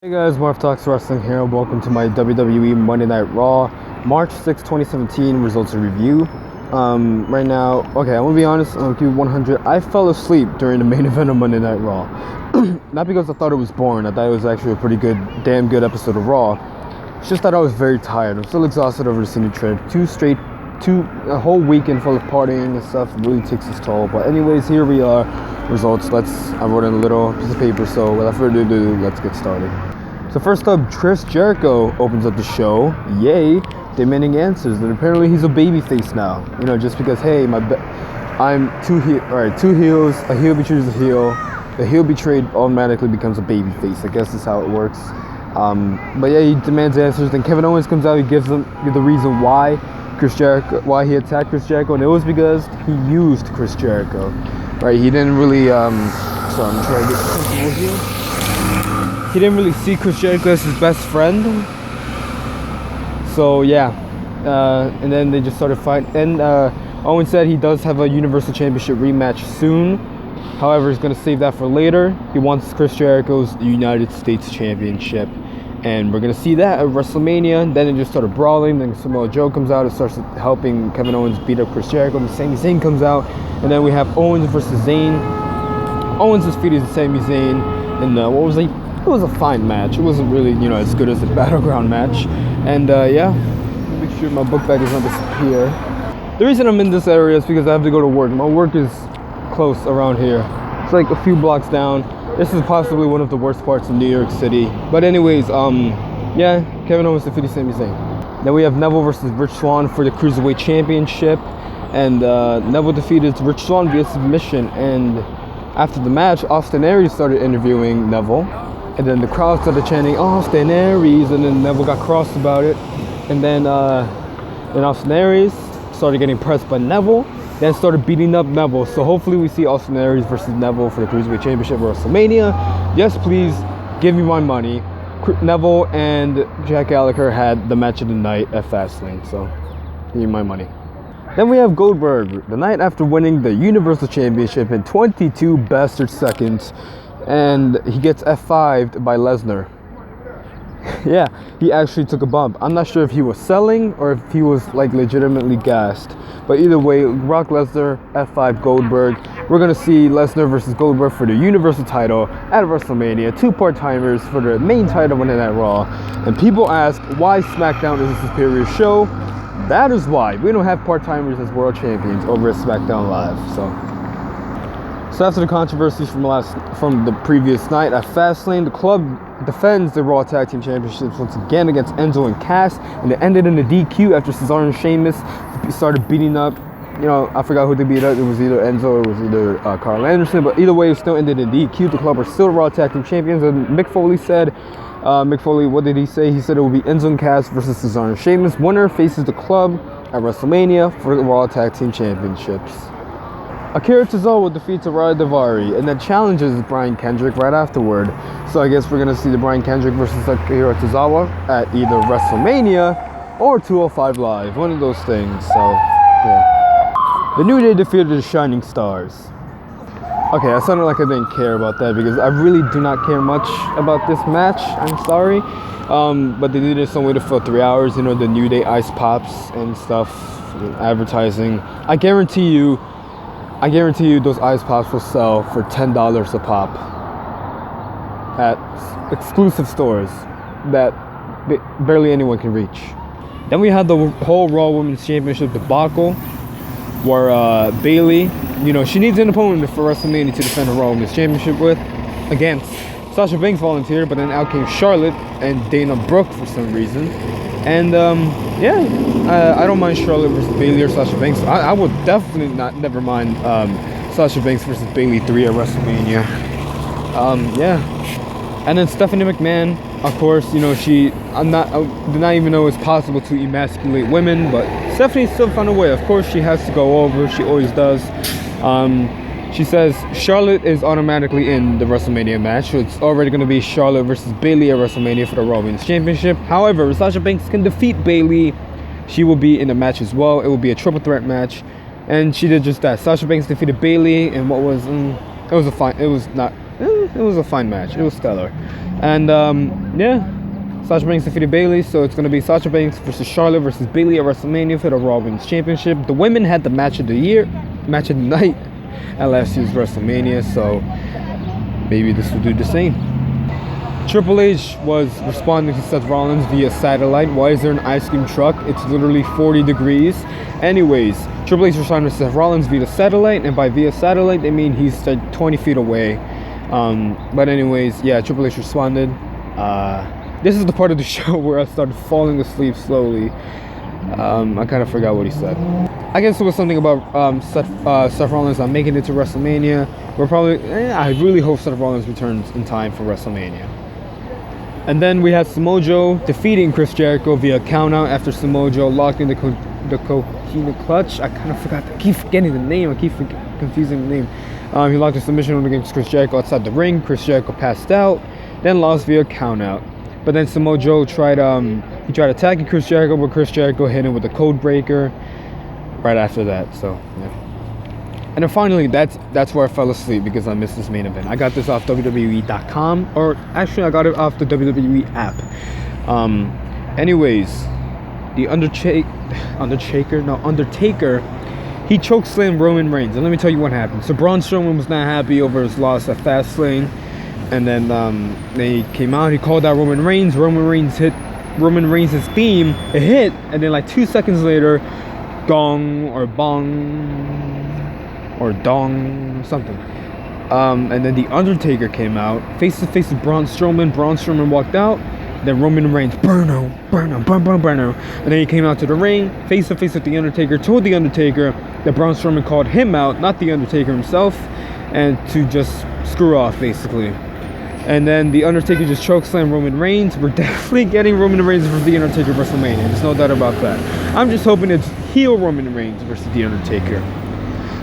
Hey guys, Marv Talks Wrestling here. Welcome to my WWE Monday Night Raw, March 6, 2017 results review. Right now, okay, I'm gonna be honest, I'm gonna give you 100. I fell asleep during the main event of Monday Night Raw. Not because I thought it was boring, I thought it was actually a pretty good, damn good episode of Raw. It's just that I was very tired. I'm still exhausted over the scenic trip. A whole weekend full of partying and stuff really takes its toll. But anyways, here we are. Results. I wrote in a little piece of paper, so without further ado, let's get started. So first up, Chris Jericho opens up the show. Yay, demanding answers. And apparently he's a babyface now. You know, just because, hey, I'm two heels, a heel betrays a heel. The heel betrayed automatically becomes a babyface. I guess that's how it works. But yeah, he demands answers. Then Kevin Owens comes out. He gives them the reason why he attacked Chris Jericho, and it was because he used Chris Jericho. Right? He didn't really. Sorry, I'm trying to get comfortable here. He didn't really see Chris Jericho as his best friend. So yeah, and then they just started fighting. And Owens said he does have a Universal Championship rematch soon. However, he's gonna save that for later. He wants Chris Jericho's United States Championship, and we're gonna see that at WrestleMania. Then it just started brawling. Then Samoa Joe comes out and starts helping Kevin Owens beat up Chris Jericho. Then Sami Zayn comes out, and then we have Owens versus Zayn. Owens defeated Sami Zayn, and it was a fine match. It wasn't really, as good as the Battleground match. And yeah, make sure my book bag does not disappear. The reason I'm in this area is because I have to go to work. My work is close around here. It's like a few blocks down. This is possibly one of the worst parts of New York City. But anyways, yeah, Kevin Owens defeated Sami Zayn. Then we have Neville versus Rich Swann for the Cruiserweight Championship. And Neville defeated Rich Swann via submission. And after the match, Austin Aries started interviewing Neville. And then the crowd started chanting, Austin Aries. And then Neville got cross about it. And then Austin Aries started getting pressed by Neville. Then started beating up Neville. So hopefully we see Austin Aries versus Neville for the Cruiserweight Championship at WrestleMania. Yes, please, give me my money. Neville and Jack Gallagher had the match of the night at Fastlane, so give me my money. Then we have Goldberg, the night after winning the Universal Championship in 22 bastard seconds, and he gets F5'd by Lesnar. Yeah, he actually took a bump. I'm not sure if he was selling or if he was like legitimately gassed. But either way, Brock Lesnar, F5 Goldberg. We're going to see Lesnar versus Goldberg for the Universal title at WrestleMania. Two part-timers for the main title Monday Night Raw. And people ask why SmackDown is a superior show. That is why. We don't have part-timers as world champions over at SmackDown Live. So after the controversies from the previous night at Fastlane, the club defends the Raw Tag Team Championships once again against Enzo and Cass, and it ended in a DQ after Cesaro and Sheamus started beating up. I forgot who they beat up. It was either Enzo or it was either Carl Anderson, but either way, it still ended in DQ. The club are still Raw Tag Team Champions, and Mick Foley said, what did he say? He said it will be Enzo and Cass versus Cesaro and Sheamus. Winner faces the club at WrestleMania for the Raw Tag Team Championships. Akira Tozawa defeats Araya Daivari and then challenges Brian Kendrick right afterward. So I guess we're going to see the Brian Kendrick versus Akira Tozawa at either WrestleMania or 205 Live. One of those things. So, yeah. The New Day defeated the Shining Stars. Okay, I sounded like I didn't care about that because I really do not care much about this match. I'm sorry. But they needed some way to fill 3 hours. The New Day ice pops and stuff, advertising. I guarantee you those ice pops will sell for $10 a pop at exclusive stores that barely anyone can reach. Then we had the whole Raw Women's Championship debacle where Bayley, she needs an opponent for WrestleMania to defend her Raw Women's Championship with against Sasha Banks volunteered, but then out came Charlotte and Dana Brooke for some reason. And I don't mind Charlotte versus Bayley or Sasha Banks. I would definitely never mind Sasha Banks versus Bayley 3 at WrestleMania. And then Stephanie McMahon, of course, I did not even know it's possible to emasculate women, but Stephanie still found a way. Of course, she has to go over. She always does. She says Charlotte is automatically in the WrestleMania match, so it's already going to be Charlotte versus Bayley at WrestleMania for the Raw Women's Championship. However, if Sasha Banks can defeat Bayley, she will be in the match as well. It will be a triple threat match, and she did just that. Sasha Banks defeated Bayley, and it was not. it was a fine match. It was stellar. And yeah, Sasha Banks defeated Bayley, so it's going to be Sasha Banks versus Charlotte versus Bayley at WrestleMania for the Raw Women's Championship. The women had the match of the year, match of the night at last year's WrestleMania, so maybe this will do the same. Triple H was responding to Seth Rollins via satellite. Why is there an ice cream truck? It's literally 40 degrees. Anyways, Triple H responded to Seth Rollins via satellite, and by via satellite, they mean he's like 20 feet away. But anyways, yeah, Triple H responded. This is the part of the show where I started falling asleep slowly. I kind of forgot what he said. I guess it was something about Seth Rollins not making it to WrestleMania. We're probably, I really hope Seth Rollins returns in time for WrestleMania. And then we had Samoa Joe defeating Chris Jericho via countout after Samoa Joe locked in the Coquina Clutch. I kind of forgot. I keep forgetting the name. I keep confusing the name. He locked a submission against Chris Jericho outside the ring. Chris Jericho passed out, then lost via countout. But then Samoa Joe tried attacking Chris Jericho, but Chris Jericho hit him with a code breaker right after that. So yeah. And then finally, that's where I fell asleep because I missed this main event. I got this off WWE.com, or actually I got it off the WWE app. Anyways, the Undertaker, he chokeslammed Roman Reigns, and let me tell you what happened. So Braun Strowman was not happy over his loss at Fastlane, and then he came out, he called out Roman Reigns. Roman Reigns hit Roman Reigns' theme, it hit, and then like 2 seconds later, gong or bong or dong, something. And then The Undertaker came out, face to face with Braun Strowman. Braun Strowman walked out. Then Roman Reigns, Burno. And then he came out to the ring, face to face with The Undertaker, told The Undertaker that Braun Strowman called him out, not The Undertaker himself, and to just screw off, basically. And then The Undertaker just chokeslammed Roman Reigns. We're definitely getting Roman Reigns versus The Undertaker WrestleMania. There's no doubt about that. I'm just hoping it's heel Roman Reigns versus The Undertaker,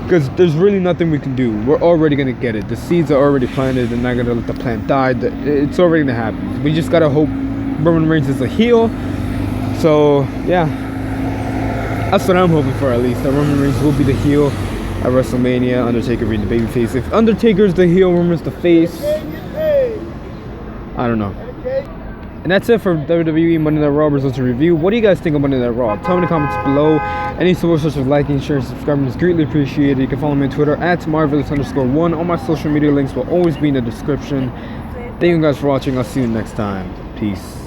because there's really nothing we can do. We're already going to get it. The seeds are already planted. They're not going to let the plant die. It's already going to happen. We just got to hope Roman Reigns is a heel. So, yeah. That's what I'm hoping for, at least. That Roman Reigns will be the heel at WrestleMania. Undertaker being the babyface. If Undertaker's the heel, Roman's the face, I don't know. And that's it for WWE Monday Night Raw results review. What do you guys think of Monday Night Raw? Tell me in the comments below. Any support such as liking, sharing, subscribing is greatly appreciated. You can follow me on Twitter at Marvelous_1. All my social media links will always be in the description. Thank you guys for watching. I'll see you next time. Peace.